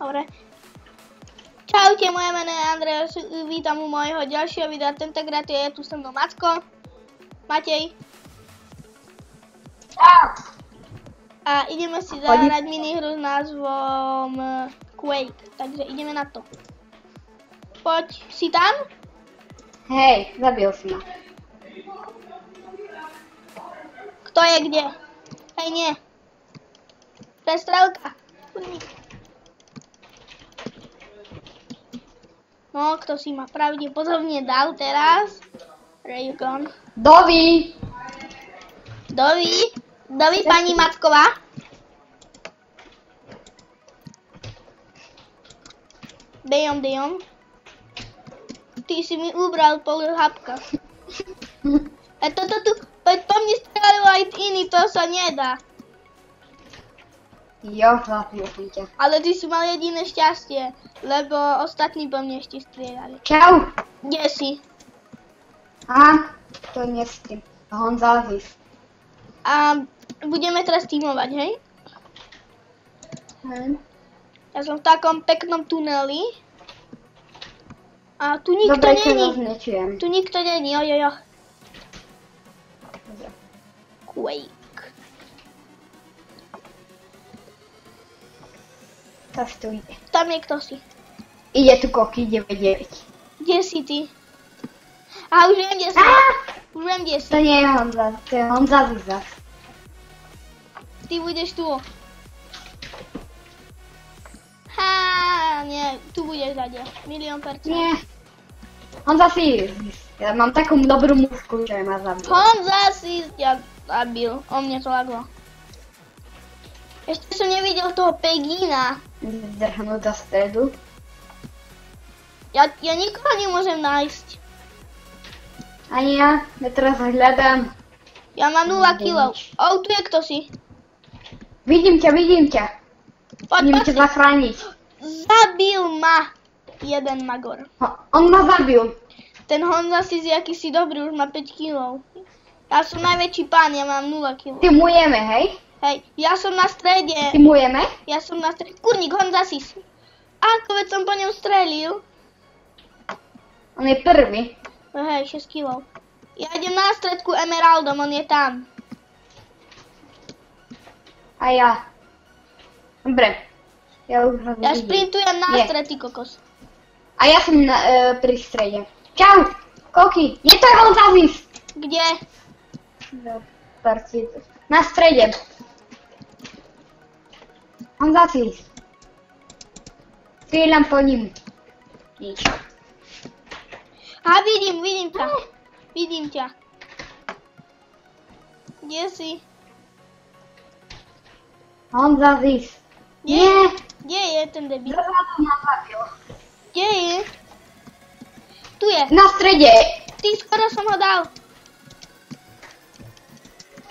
Dobre. Čaute, moje meno je Andrej, vítam u mojho ďalšieho videa, tentokrát je tu so mnou Macko, Matej. A ideme si zahrať minihru s názvom Quake, takže ideme na to. Poď, si tam? Hej, zabil si ma. Kto je kde? Hej, nie. Prestrelka. No, kto si ma pravdepodobne dal teraz? Raygun. Dovi! Dovi, pani Macková. Dejom. Ty si mi ubral pol hapka. Toto tu, po mne strelil aj iný, to sa nedá. Jo, zabil som ťa. Ale ty si mal jediné šťastie, lebo ostatní po mne ešte strieľali. Čau! Kde si? Aha, to nie s tým. Honzázis. A budeme teraz tímovať, hej? Hej. Ja som v takom peknom tuneli. A tu nikto Dobre, není. nečujem. Tu nikto není, ojojo. Dobre. Quake. To tu ide. Tam je kto si. Ide tu Koky 99. Kde si ty? A už viem, kde si. Už viem, kde si. To nie je Honza, to je Honzázis zas. Ty budeš tu. Nie, tu budeš zade. 1,000,000%. Nie. Honzázis. Ja mám takú dobrú mužku, čo ma zabil. Honza si ťa zabil. O mne to laglo. Ešte som nevidel toho Pegina. Zdrhnúť do stredu. Ja nikoho nemôžem nájsť. Ani ja teraz hľadám. Ja mám 0 kilov. Tu je kto si. Vidím ťa. Idem Poď. ťa zachrániť. Zabil ma jeden magor. On ma zabil. Ten Honza si akýsi dobrý, už má 5 kilov. Ja som najväčší pán, ja mám 0 kilov. Timujeme, hej? Hej, ja som na strede. Timujeme? Kurník, Honza si. Ako veď som po ňom strelil. On je prvý. Hej, 6 kilov. Ja idem na stredku Emeraldom, on je tam. A ja. Dobre. Ja už ho Ja vidím. sprintujem na Je. stred, ty kokos. A ja som pri strede. Čau, Koky. Je to Honzázis. Kde? Na strede. Honzázis. Strieľam po ním. Nič. A vidím ťa. Vidím ťa. Kde si? Honzázis. Nie. Kde je ten debil? Zradu ma zabil. Kde je? Tu je. Na strede. Ty, skoro som ho dal.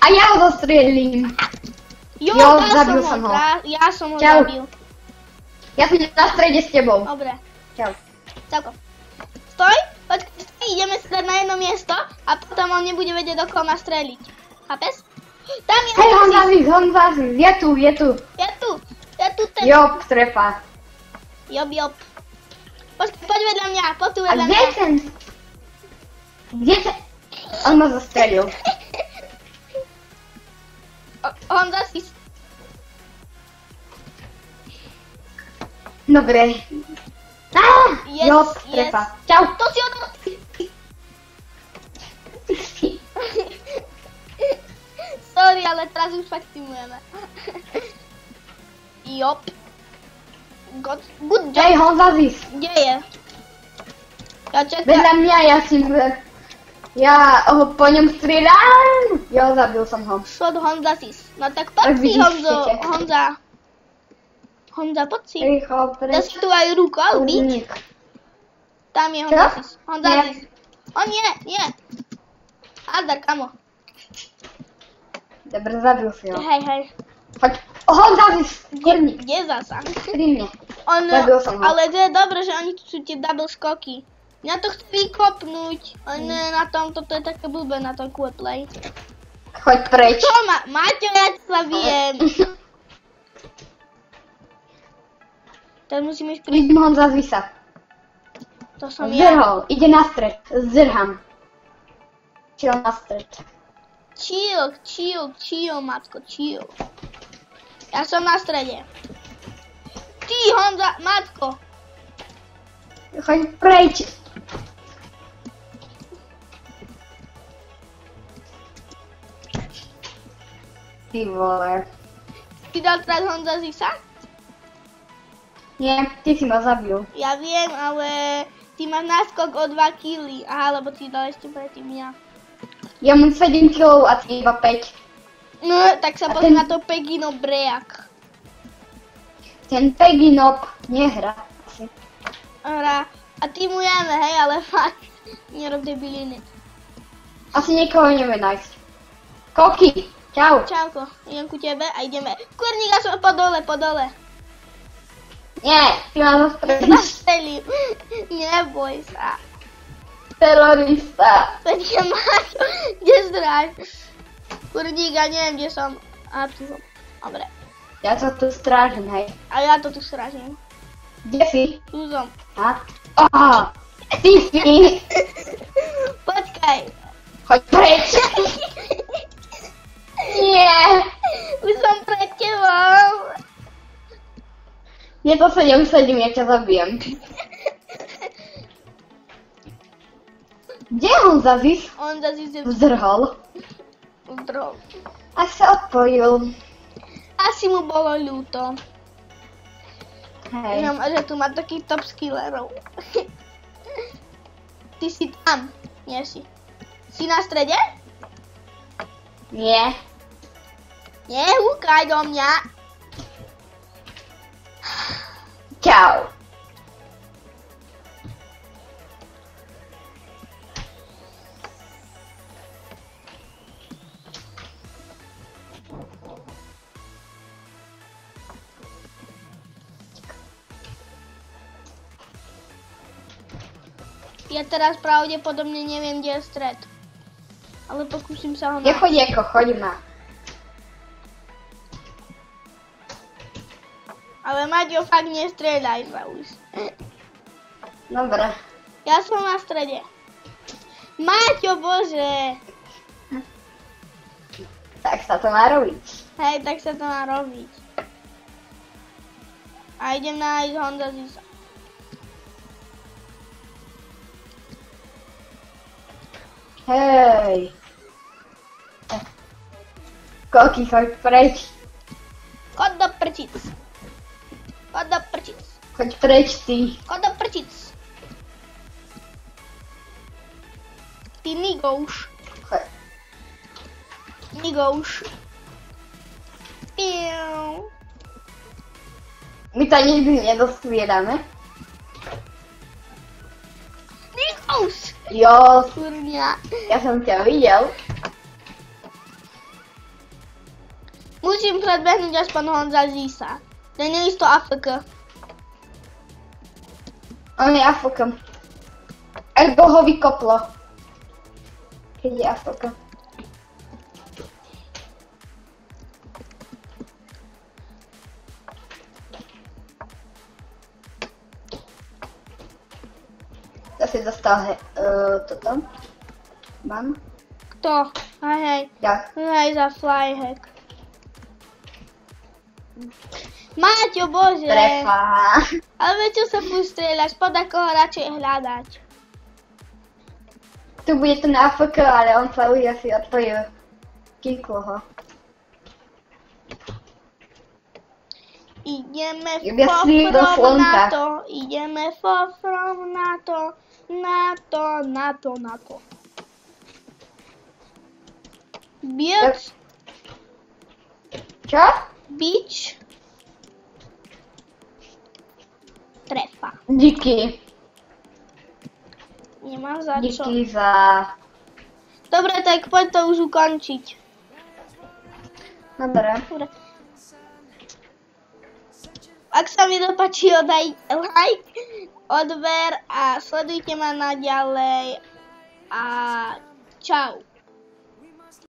A ja ho zastrieľím. Jo, zabil som ho. Ja som ho Čau. zabil. Ja som na strede s tebou. Dobre. Čau. Celko. Stoj, počkaj, ideme si dať na jedno miesto a potom on nebude vedieť, do koho má streliť. Chápeš? Tam je Hej, Honzázis. Je tu. Ja tu ten. Job, trefa. Job. Počkaj, poď vedľa mňa, poď tu A vedľa kde mňa. je ten? On ma zastrelil. Honza si. Dobre. Job, trefa. Čau. To si od... Sorry, ale teraz už fakt timujeme. Job. Good job. Hej, Honzázis. Kde je? Ja čakám. Vedľa mňa, ja ho po ňom strieľam. Jo, zabil som ho. Šod Honza sis. No tak poď si, vidíš, Honzo. chcete. Honza, poď si. Rýchlo, Dá si tu aj rukou byť. Tam je Honza sis. Honza Nie. sis. On nie. Azdar, kamo. Dobre, zabil si ho. Hej. Poď. Honzázis, kurník. Kde zasa? Pri mne. On, Zabil som ho. ale to je dobré, že oni tu sú tie double skoky. Mňa to chce vykopnúť. On na tom, toto je také blbé na tom play. Choď preč. Čo ma? Maťo, ja sa viem. Teraz musím ísť Vidím Honza z Visa. To som ja. Zdrhol, ide na stred. Zdrham. Chill na stred. Chill, Matko, chill. Ja som na strede. Ty, Honza, Matko. Choď preč. Ty vole. Ty dal teraz Honza Zisa? Nie, ty si ma zabil. Ja viem, ale ty máš náskok o 2 kg. Aha, lebo ty dal ešte predtým ja. Ja mám 7 kg a ty iba 5. No, tak sa pozri na to Pegino Break. Ten Peginop nehra asi. Hra. A ty mu jeme, hej, ale fakt. Nerob debiliny. Asi niekoho ideme nájsť. Koky, čau. Čauko, idem ku tebe a ideme. Kurník, ja som po dole. Nie, ty ma zastrelíš. Zastrelím. Neboj sa. Terorista. Veď máš, kde zdráš? Kurník, ja neviem, kde som. A tu som. Dobre. Ja sa tu strážim, hej. A ja to tu strážim. Kde si? Tu som. A? Aha, ty si. Počkaj. Choď preč. Nie. Už som pred tebou. Nie, to sa neusadím, ja ťa zabijem. Kde on zavis? On zase Zdrhol. zdrol. A sa odpojil. Asi mu bolo ľúto. Hej. Že tu má takých top skillerov. Ty si tam. Nie si. Si na strede? Nie. Nehúkaj do mňa. Čau. Ja teraz pravdepodobne neviem, kde je stred. Ale pokúsim sa ho nájsť. Nechoď ako, choď ma. Ale Maťo, fakt nestrieľaj sa už. Dobre. Ja som na strede. Maťo, bože. Tak sa to má robiť. Hej, tak sa to má robiť. A idem nájsť Honza Zisa. Hej. Koky, choď preč. Chod do prčic. Chod do prčic. Choď preč, ty. Chod do prčic. Ty nigouš. Choď. Nigouš. Piu. My to nikdy nedostriedame. Nigouš. Jo, Kurňa. ja som ťa videl. Musím predbehnúť aspoň Honza Zisa. Ten je isto AFK. On je AFK. Ergo ho vykoplo. Keď je AFK. Zase dostal toto. Ban. Kto? Hej. Ja. Hej za flyhack. Maťo, bože. Trefa. Ale veď čo sa strieľaš, pod ako ho radšej hľadať. Tu bude ten AFK, ale on sa už asi odpojil. Kiklo ho. Ideme Iba si do fofrom slnka. na to. Ideme fofrom na to. Na to. Biec. Čo? Bič. Trefa. Díky. Nemám za čo. Díky za... Dobre, tak poď to už ukončiť. Dobre. Dobre. Ak sa mi to páčilo, daj like, odber a sledujte ma naďalej a čau.